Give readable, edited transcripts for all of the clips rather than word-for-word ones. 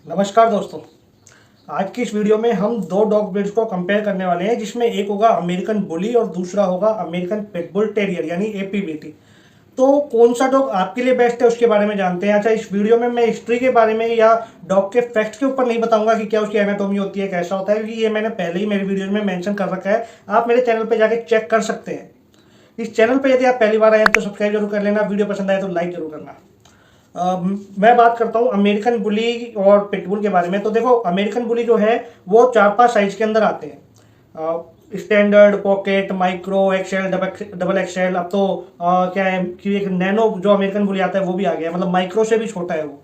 नमस्कार दोस्तों। आज की इस वीडियो में हम दो डॉग ब्रीड्स को कंपेयर करने वाले हैं, जिसमें एक होगा अमेरिकन बुली और दूसरा होगा अमेरिकन पिटबुल टेरियर यानी एपीबीटी। तो कौन सा डॉग आपके लिए बेस्ट है उसके बारे में जानते हैं। अच्छा, इस वीडियो में मैं हिस्ट्री के बारे में या डॉग के फैक्ट्स के ऊपर नहीं बताऊंगा कि क्या उसकी एनाटॉमी होती है, कैसा होता है, क्योंकि ये मैंने पहले ही मेरी वीडियो में मेंशन कर रखा है। आप मेरे चैनल पर जाके चेक कर सकते हैं। इस चैनल पर यदि आप पहली बार आए हैं तो सब्सक्राइब जरूर कर लेना, वीडियो पसंद आए तो लाइक जरूर करना। मैं बात करता हूँ अमेरिकन बुली और पिटबुल के बारे में। तो देखो, अमेरिकन बुली जो है वो 4-5 साइज के अंदर आते हैं। Standard, pocket, micro, excel, double excel. अब तो क्या है कि एक नैनो जो अमेरिकन बुली आता है वो भी आ गया है, मतलब माइक्रो से भी छोटा है वो।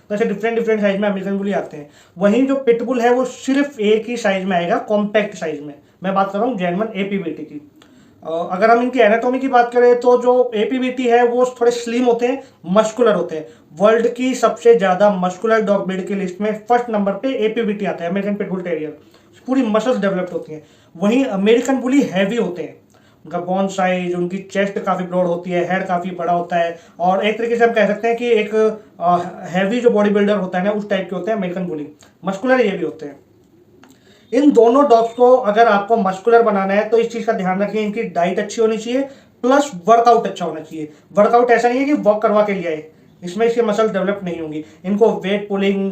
तो ऐसे डिफरेंट डिफरेंट साइज में अमेरिकन बुली आते हैं। वहीं जो पिटबुल है वो सिर्फ एक ही साइज में आएगा, कॉम्पैक्ट साइज में। मैं बात कर रहा हूँ जर्मन एपीबीटी की। अगर हम इनकी एनाटॉमी की बात करें तो जो एपीबीटी है वो थोड़े स्लिम होते हैं, मस्कुलर होते हैं। वर्ल्ड की सबसे ज्यादा मस्कुलर डॉग ब्रीड की लिस्ट में फर्स्ट नंबर पे एपीबीटी आता है, अमेरिकन पिटबुल टेरियर। पूरी मसल्स डेवलप्ड होती हैं। वहीं अमेरिकन बुली हैवी होते हैं। उनका बोन साइज, उनकी चेस्ट काफी ब्रॉड होती है, हेड काफी बड़ा होता है, और एक तरीके से हम कह सकते हैं कि एक हैवी जो बॉडी बिल्डर होता है ना, उस टाइप के होते हैं अमेरिकन बुली। मस्कुलर ये भी होते हैं। इन दोनों डॉग्स को अगर आपको मस्कुलर बनाना है तो इस चीज का ध्यान रखिए, इनकी डाइट अच्छी होनी चाहिए, प्लस वर्कआउट अच्छा होना चाहिए। वर्कआउट ऐसा नहीं है कि वॉक करवा के लिए आए, इसमें इसके मसल डेवलप नहीं होंगी। इनको वेट पुलिंग,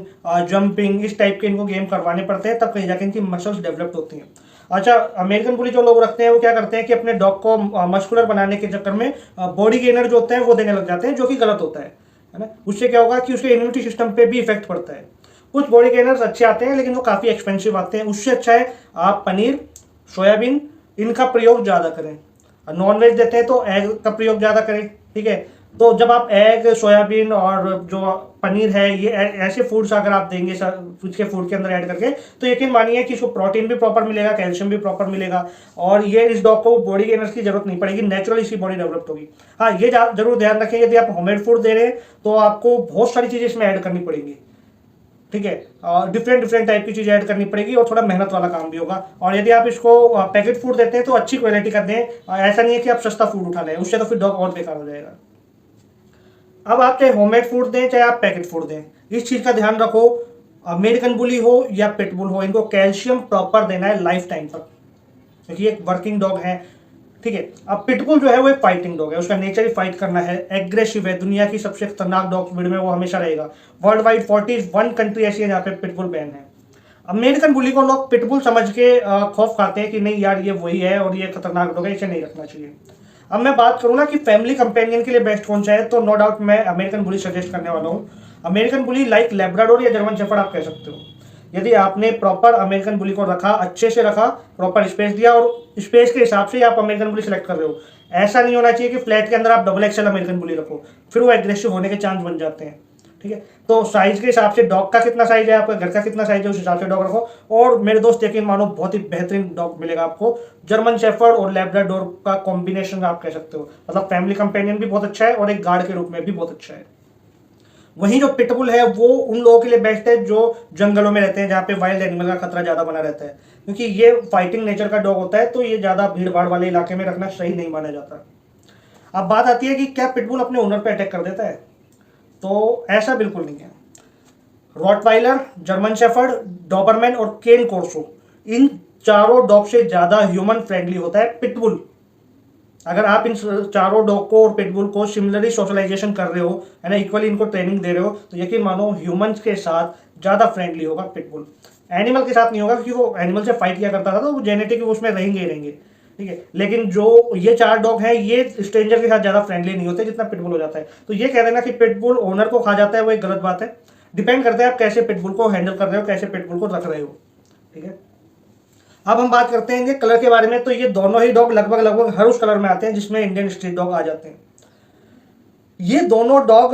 जंपिंग, इस टाइप के इनको गेम करवाने पड़ते हैं, तब कहीं जाके इनकी मसल्स डेवलप होती हैं। अच्छा, अमेरिकन बुली जो लोग रखते हैं वो क्या करते हैं कि अपने डॉग को मस्कुलर बनाने के चक्कर में बॉडी गेनर जो होते हैं वो देने लग जाते हैं, जो कि गलत होता है ना। उससे क्या होगा कि उसके इम्यूनिटी सिस्टम पे भी इफेक्ट पड़ता है। कुछ बॉडी गेनर्स अच्छे आते हैं लेकिन वो काफ़ी एक्सपेंसिव आते हैं। उससे अच्छा है आप पनीर, सोयाबीन, इनका प्रयोग ज़्यादा करें। नॉन वेज देते हैं तो एग का प्रयोग ज़्यादा करें, ठीक है। तो जब आप एग, सोयाबीन और जो पनीर है, ये ऐसे फूड्स अगर आप देंगे उसके फूड के अंदर ऐड करके, तो यकीन मानिए कि इसको प्रोटीन भी प्रॉपर मिलेगा, कैल्शियम भी प्रॉपर मिलेगा, और ये इस डॉग को बॉडी गेनर्स की जरूरत नहीं पड़ेगी, नेचुरली इसकी बॉडी डेवलप्ड होगी। हाँ, ये जरूर ध्यान रखें, यदि आप होममेड फूड दे रहे हैं तो आपको बहुत सारी चीज़ें इसमें ऐड करनी पड़ेगी, ठीक है। डिफरेंट डिफरेंट टाइप की चीज़ ऐड करनी पड़ेगी और थोड़ा मेहनत वाला काम भी होगा। और यदि आप इसको पैकेट फूड देते हैं तो अच्छी क्वालिटी का दें। ऐसा नहीं है कि आप सस्ता फूड उठा लें, उससे तो फिर डॉग और बेकार हो जाएगा। अब आप चाहे होममेड फूड दें चाहे आप पैकेट फूड दें, इस चीज़ का ध्यान रखो। अमेरिकन बुली हो या पिटबुल हो, इनको कैल्शियम प्रॉपर देना है लाइफ टाइम तक, क्योंकि एक वर्किंग डॉग है, ठीक है। अब पिटबुल जो है वो एक फाइटिंग डॉग है, उसका नेचर ही फाइट करना है, एग्रेसिव है, दुनिया की सबसे खतरनाक डॉग ब्रीड में वो हमेशा रहेगा। वर्ल्ड वाइड 41 कंट्री ऐसी है जहाँ पे पिटबुल बैन है। अमेरिकन बुली को लोग पिटबुल समझ के खौफ खाते हैं कि नहीं यार ये वही है और ये खतरनाक डॉग है, इसे नहीं रखना चाहिए। अब मैं बात करूँ ना कि फैमिली कंपेनियन के लिए बेस्ट कौन सा है, तो नो डाउट मैं अमेरिकन बुली सजेस्ट करने वाला हूँ। अमेरिकन बुली लाइक लेब्राडोर या जर्मन शेफर्ड आप कह सकते हो। यदि आपने प्रॉपर अमेरिकन बुली को रखा, अच्छे से रखा, प्रॉपर स्पेस दिया, और स्पेस के हिसाब से आप अमेरिकन बुली सेलेक्ट कर रहे हो। ऐसा नहीं होना चाहिए कि फ्लैट के अंदर आप डबल एक्सएल अमेरिकन बुली रखो, फिर वो एग्रेसिव होने के चांस बन जाते हैं, ठीक है। तो साइज के हिसाब से डॉग का कितना साइज है, आपका घर का कितना साइज है, उस हिसाब से डॉग रखो। और मेरे दोस्त यकीन मानो, बहुत ही बेहतरीन डॉग मिलेगा आपको। जर्मन शेफर्ड और लैब्राडोर का कॉम्बिनेशन आप कह सकते हो, मतलब फैमिली कंपेनियन भी बहुत अच्छा है और एक गार्ड के रूप में भी बहुत अच्छा है। वहीं जो पिटबुल है वो उन लोगों के लिए बेस्ट है जो जंगलों में रहते हैं, जहाँ पे वाइल्ड एनिमल का खतरा ज़्यादा बना रहता है, क्योंकि ये फाइटिंग नेचर का डॉग होता है, तो ये ज़्यादा भीड़ भाड़ वाले इलाके में रखना सही नहीं माना जाता। अब बात आती है कि क्या पिटबुल अपने ओनर पे अटैक कर देता है, तो ऐसा बिल्कुल नहीं है। रॉटवाइलर, जर्मन शेफर्ड, डॉबरमैन और केन कोर्सो, इन चारों डॉग से ज़्यादा ह्यूमन फ्रेंडली होता है पिटबुल। अगर आप इन चारों डॉग को और पिटबुल को सिमिलरली सोशलाइजेशन कर रहे हो, है ना, इक्वली इनको ट्रेनिंग दे रहे हो, तो यकीन मानो ह्यूमंस के साथ ज़्यादा फ्रेंडली होगा पिटबुल। एनिमल के साथ नहीं होगा, क्योंकि वो एनिमल से फाइट किया करता था, तो वो जेनेटिक उसमें रहेंगे ही रहेंगे, ठीक है। लेकिन जो ये 4 डॉग हैं ये स्ट्रेंजर के साथ ज़्यादा फ्रेंडली नहीं होते जितना पिटबुल हो जाता है। तो ये कह देना कि पिटबुल ओनर को खा जाता है, वो एक गलत बात है। डिपेंड करता है आप कैसे पिटबुल को हैंडल कर रहे हो, कैसे पिटबुल को रख रहे हो, ठीक है। अब हम बात करते हैं इनके कलर के बारे में। तो ये दोनों ही डॉग लगभग लगभग हर उस कलर में आते हैं जिसमें इंडियन स्ट्रीट डॉग आ जाते हैं। ये दोनों डॉग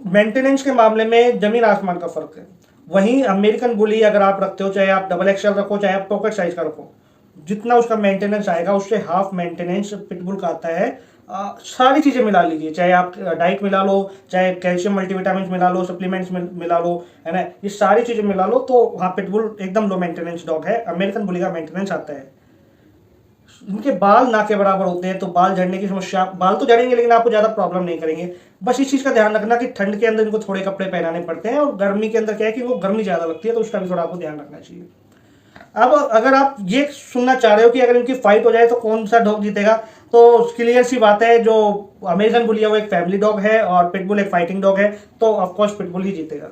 मेंटेनेंस के मामले में जमीन आसमान का फर्क है। वहीं अमेरिकन बुली अगर आप रखते हो, चाहे आप डबल एक्सएल रखो चाहे आप पॉकेट साइज का रखो, जितना उसका मेंटेनेंस आएगा उससे हाफ मेंटेनेंस पिटबुल का आता है। सारी चीज़ें मिला लीजिए, चाहे आप डाइट मिला लो, चाहे कैल्शियम मल्टीविटामिन मिला लो, सप्लीमेंट्स मिला लो, है ना, ये सारी चीज़ें मिला लो, तो हाँ पिटबुल एकदम लो मेंटेनेंस डॉग है। अमेरिकन बुली का मेंटेनेंस आता है। इनके बाल ना के बराबर होते हैं, तो बाल झड़ने की समस्या, बाल तो झड़ेंगे लेकिन आपको ज़्यादा प्रॉब्लम नहीं करेंगे। बस इस चीज़ का ध्यान रखना कि ठंड के अंदर इनको थोड़े कपड़े पहनाने पड़ते हैं, और गर्मी के अंदर क्या है कि वो गर्मी ज़्यादा लगती है, तो उसका भी थोड़ा आपको ध्यान रखना चाहिए। अब अगर आप ये सुनना चाह रहे हो कि अगर इनकी फाइट हो जाए तो कौन सा डॉग जीतेगा, तो क्लियर सी बात है, जो अमेरिकन बुली है वो एक फैमिली डॉग है और पिटबुल एक फाइटिंग डॉग है, तो ऑफकोर्स पिटबुल ही जीतेगा।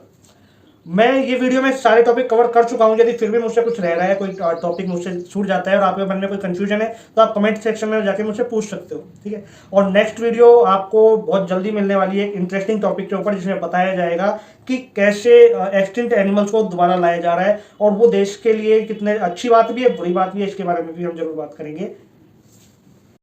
मैं ये वीडियो में सारे टॉपिक कवर कर चुका हूँ। यदि फिर भी मुझसे कुछ रह रहा है, कोई टॉपिक मुझसे छूट जाता है और आपके मन में कोई कंफ्यूजन है, तो आप कमेंट सेक्शन में जाके मुझसे पूछ सकते हो, ठीक है। और नेक्स्ट वीडियो आपको बहुत जल्दी मिलने वाली है एक इंटरेस्टिंग टॉपिक के ऊपर, जिसमें बताया जाएगा कि कैसे एक्सटिंक्ट एनिमल्स को दोबारा लाया जा रहा है, और वो देश के लिए कितने अच्छी बात भी है, बुरी बात भी है, इसके बारे में भी हम जरूर बात करेंगे।